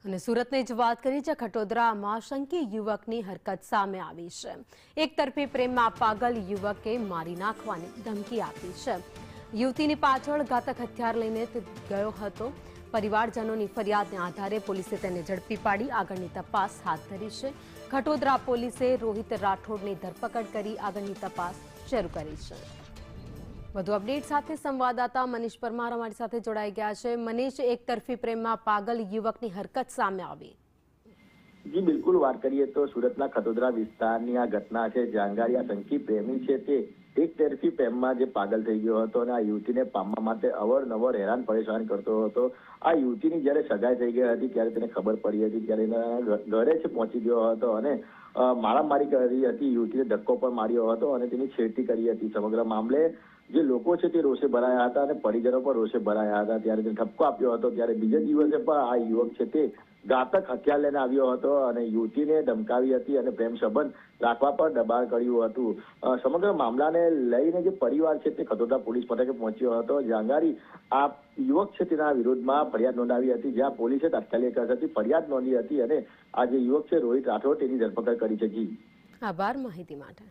અને સુરતની જ વાત કરી છે, ખટોદરામાં શંકી યુવકની હરકત સામે આવી છે। એક તરફી પ્રેમમાં પાગલ યુવકે મારી નાખવાની ધમકી આપી છે। યુવતીની પાછળ ઘાતક હથિયાર લઈને તે ગયો હતો। પરિવારજનોની ફરિયાદને આધારે પોલીસે તેને ઝડપી પાડી આગળની તપાસ હાથ ધરી છે। ખટોદરા પોલીસે રોહિત રાઠોડની ધરપકડ કરી આગળની તપાસ શરૂ કરી છે। વધુ અપડેટ સાથે સંવાદદાતા મનીષ પરમાર અમારી સાથે જોડાઈ ગયા છે। મનીષ, એક તરફી પ્રેમમાં પાગલ યુવકની હરકત સામે આવી। જી બિલકુલ, વાત કરીએ તો સુરતના ખટોદરા વિસ્તારની આ ઘટના છે। જાંગારિયા શંકી પ્રેમી છે તે એક તરફી પ્રેમમાં જે પાગલ થઈ ગયો હતો અને આ યુવતીને પામવા માટે અવારનવાર હેરાન પરેશાન કરતો હતો। આ યુવતીની જ્યારે સગાઈ થઈ ગઈ હતી ત્યારે તેને ખબર પડી હતી ત્યારે એના ઘરે જ પહોંચી ગયો હતો અને મારામારી કરી હતી। યુવતીને ધક્કો પણ માર્યો હતો અને તેની છેડતી કરી હતી। સમગ્ર મામલે જે લોકો છે તે રોષે ભરાયા હતા અને પરિજનો પણ રોષે ભરાયા હતા। ત્યારે તેને ઠપકો આપ્યો હતો। ત્યારે બીજા દિવસે પણ આ યુવક છે તે ઘાતક હથિયાર લઈને આવ્યો હતો અને યુવતીને ધમકાવી હતી અને પ્રેમ સંબંધ રાખવા પર દબાણ કર્યું હતું। સમગ્ર મામલાને લઈને જે પરિવાર છે તે ખટોદરા પોલીસ મથકે પહોંચ્યો હતો। જાંગારી આ યુવક છે તેના વિરોધમાં ફરિયાદ નોંધાવી હતી, જ્યાં પોલીસે તાત્કાલિક અસરથી ફરિયાદ નોંધી હતી અને આ જે યુવક છે રોહિત રાઠોડ તેની ધરપકડ કરી છે। જી આભાર માહિતી માટે।